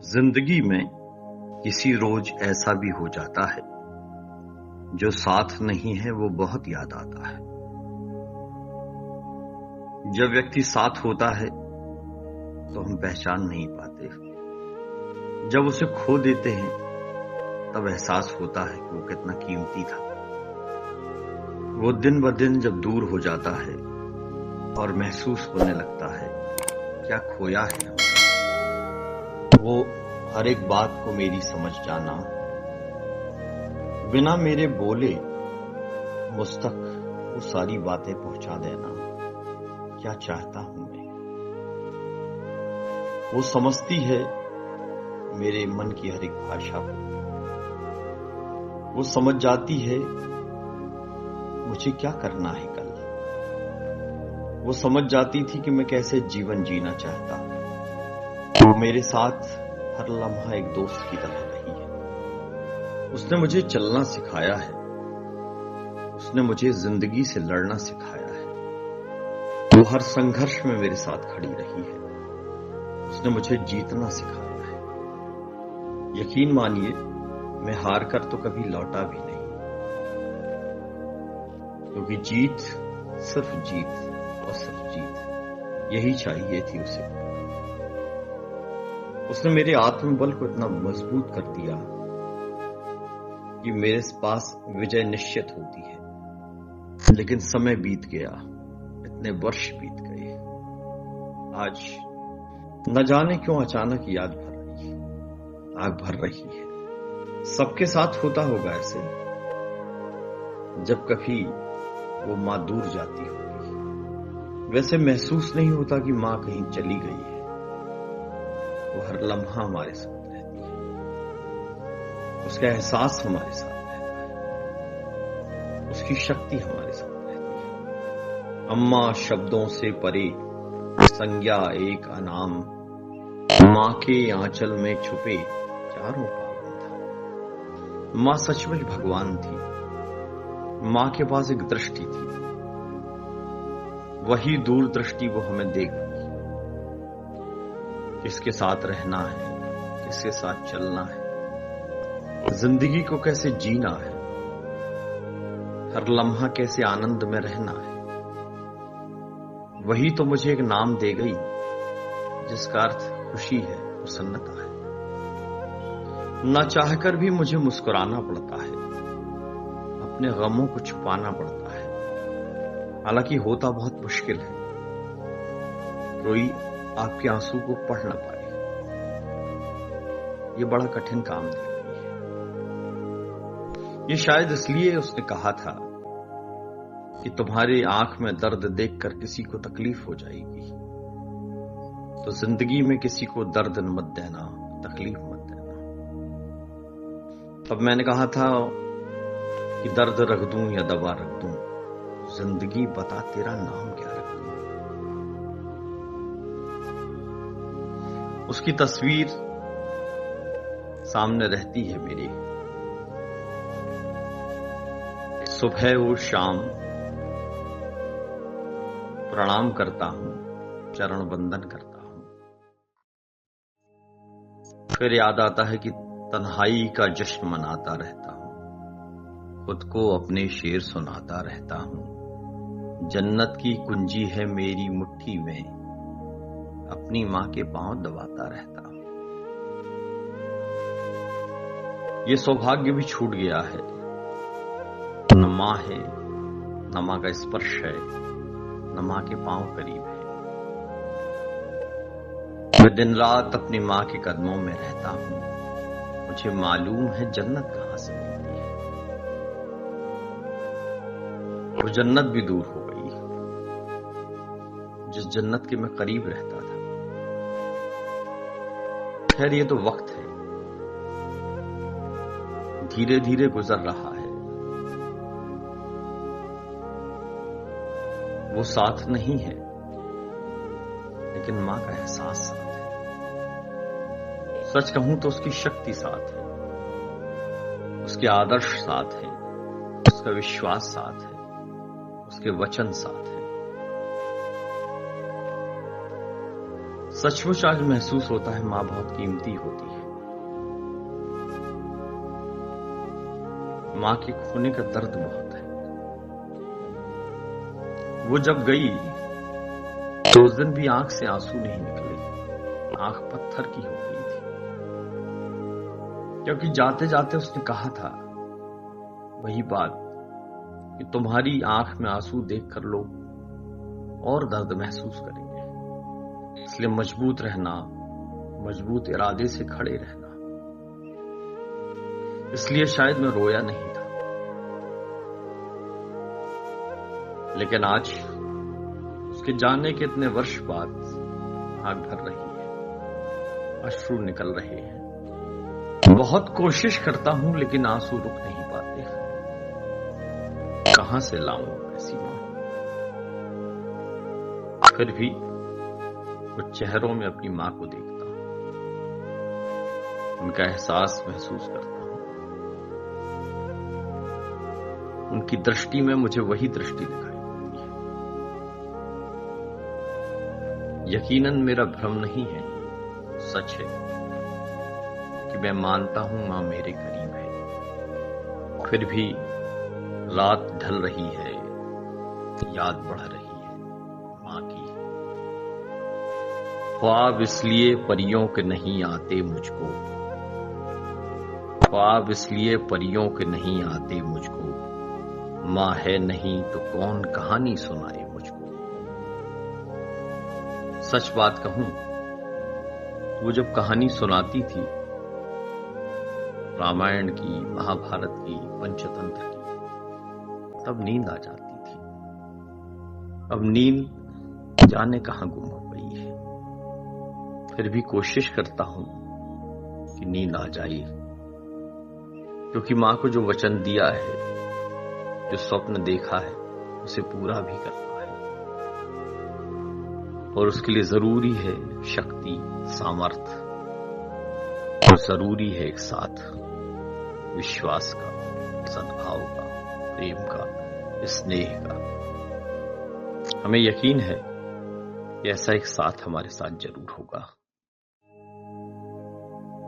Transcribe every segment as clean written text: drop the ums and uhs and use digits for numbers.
जिंदगी में किसी रोज ऐसा भी हो जाता है जो साथ नहीं है वो बहुत याद आता है। जब व्यक्ति साथ होता है तो हम पहचान नहीं पाते, जब उसे खो देते हैं तब एहसास होता है कि वो कितना कीमती था। वो दिन ब दिन जब दूर हो जाता है और महसूस होने लगता है क्या खोया है हमने। वो हर एक बात को मेरी समझ जाना, बिना मेरे बोले मुझ तक वो सारी बातें पहुंचा देना, क्या चाहता हूं मैं। वो समझती है मेरे मन की हर एक भाषा को, वो समझ जाती है मुझे क्या करना है कल। वो समझ जाती थी कि मैं कैसे जीवन जीना चाहता। वो मेरे साथ हर लम्हा एक दोस्त की तरह रही है। उसने मुझे चलना सिखाया है, उसने मुझे जिंदगी से लड़ना सिखाया है। वो हर संघर्ष में मेरे साथ खड़ी रही है, उसने मुझे जीतना सिखाया है। यकीन मानिए मैं हार कर तो कभी लौटा भी नहीं, क्योंकि जीत सिर्फ जीत और सिर्फ जीत यही चाहिए थी उसे। उसने मेरे आत्मबल को इतना मजबूत कर दिया कि मेरे पास विजय निश्चित होती है। लेकिन समय बीत गया, इतने वर्ष बीत गए, आज न जाने क्यों अचानक याद आग भर रही है। सबके साथ होता होगा ऐसे, जब कभी वो मां दूर जाती होगी। वैसे महसूस नहीं होता कि मां कहीं चली गई है। वो हर लम्हा हमारे साथ रहती है, उसका एहसास हमारे साथ रहता है, उसकी शक्ति हमारे साथ रहती है। अम्मा शब्दों से परे, संज्ञा एक अनाम, मां के आंचल में छुपे चारों पावन था। मां सचमुच भगवान थी। मां के पास एक दृष्टि थी, वही दूरदृष्टि वो हमें देख पाई। किसके साथ रहना है, किसके साथ चलना है, जिंदगी को कैसे जीना है, हर लम्हा कैसे आनंद में रहना है। वही तो मुझे एक नाम दे गई जिसका अर्थ खुशी है, प्रसन्नता है। ना चाहकर भी मुझे मुस्कुराना पड़ता है, अपने गमों को छुपाना पड़ता है। हालांकि होता बहुत मुश्किल है, कोई आपके आंसू को पढ़ ना पाए, ये बड़ा कठिन काम दे रही है। ये शायद इसलिए उसने कहा था कि तुम्हारी आंख में दर्द देखकर किसी को तकलीफ हो जाएगी, तो जिंदगी में किसी को दर्द मत देना, तकलीफ मत देना। तब मैंने कहा था कि दर्द रख दूं या दवा रख दूं, जिंदगी बता तेरा नाम क्या रख दूं। उसकी तस्वीर सामने रहती है मेरी। सुबह और शाम प्रणाम करता हूं, चरण वंदन करता हूं। फिर याद आता है कि तन्हाई का जश्न मनाता रहता हूं, खुद को अपने शेर सुनाता रहता हूं। जन्नत की कुंजी है मेरी मुट्ठी में, अपनी मां के पांव दबाता रहता हूं। ये सौभाग्य भी छूट गया है, न मां है, न मां का स्पर्श है, न मां के पांव करीब है। मैं दिन रात अपनी मां के कदमों में रहता हूं, मुझे मालूम है जन्नत कहां से मिलती है। वो जन्नत भी दूर हो गई जिस जन्नत के मैं करीब रहता था। खैर ये तो वक्त है, धीरे धीरे गुजर रहा है। वो साथ नहीं है, लेकिन मां का एहसास साथ है। सच कहूं तो उसकी शक्ति साथ है, उसके आदर्श साथ है, उसका विश्वास साथ है, उसके वचन साथ है। सचमुच आज महसूस होता है मां बहुत कीमती होती है। माँ के खोने का दर्द बहुत है। वो जब गई तो उस दिन भी आंख से आंसू नहीं निकले, आंख पत्थर की हो गई थी, क्योंकि जाते जाते उसने कहा था वही बात कि तुम्हारी आंख में आंसू देखकर लोग और दर्द महसूस करेंगे, इसलिए मजबूत रहना, मजबूत इरादे से खड़े रहना। इसलिए शायद मैं रोया नहीं था, लेकिन आज उसके जाने के इतने वर्ष बाद आंख भर रही है, अश्रु निकल रहे हैं। बहुत कोशिश करता हूं लेकिन आंसू रुक नहीं पाते। कहां से लाऊं ऐसी मां? फिर भी कुछ चेहरों में अपनी मां को देखता हूं, उनका एहसास महसूस करता हूं। उनकी दृष्टि में मुझे वही दृष्टि दिखाई देती है। यकीनन मेरा भ्रम नहीं है, सच है कि मैं मानता हूं मां मेरे करीब है। फिर भी रात ढल रही है, याद बढ़ रही है मां की। ख्वाब इसलिए परियों के नहीं आते मुझको, ख्वाब इसलिए परियों के नहीं आते मुझको, मां है नहीं तो कौन कहानी सुनाए मुझको। सच बात कहूं, वो जब कहानी सुनाती थी, रामायण की, महाभारत की, पंचतंत्र की, तब नींद आ जाती थी। अब नींद जाने कहां गुम हो गई है। फिर भी कोशिश करता हूं कि नींद आ जाए, क्योंकि मां को जो वचन दिया है, जो स्वप्न देखा है, उसे पूरा भी करना है। और उसके लिए जरूरी है शक्ति, सामर्थ्य, और जरूरी है एक साथ विश्वास का, सद्भाव का, प्रेम का, स्नेह का। हमें यकीन है कि ऐसा एक साथ हमारे साथ जरूर होगा।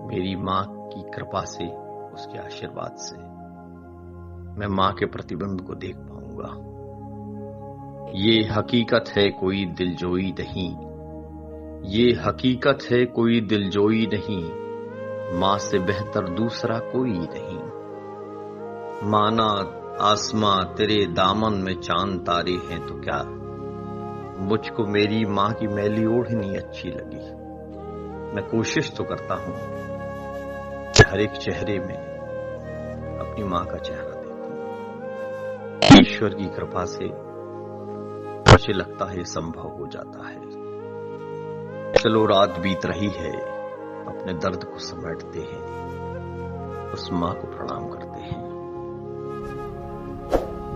मेरी मां की कृपा से, उसके आशीर्वाद से मैं मां के प्रतिबिंब को देख पाऊंगा। ये हकीकत है कोई दिलजोई नहीं, ये हकीकत है कोई दिलजोई नहीं, मां से बेहतर दूसरा कोई नहीं। माना आसमां तेरे दामन में चांद तारे हैं तो क्या, मुझको मेरी मां की मैली ओढ़नी अच्छी लगी। मैं कोशिश तो करता हूं कि हर एक चेहरे में अपनी मां का चेहरा देखूं। ईश्वर की कृपा से मुझे लगता है संभव हो जाता है। चलो रात बीत रही है, अपने दर्द को समेटते हैं, उस मां को प्रणाम करते हैं।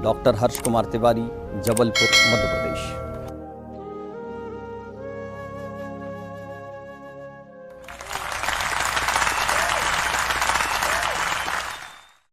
डॉक्टर हर्ष कुमार तिवारी, जबलपुर, मध्य प्रदेश।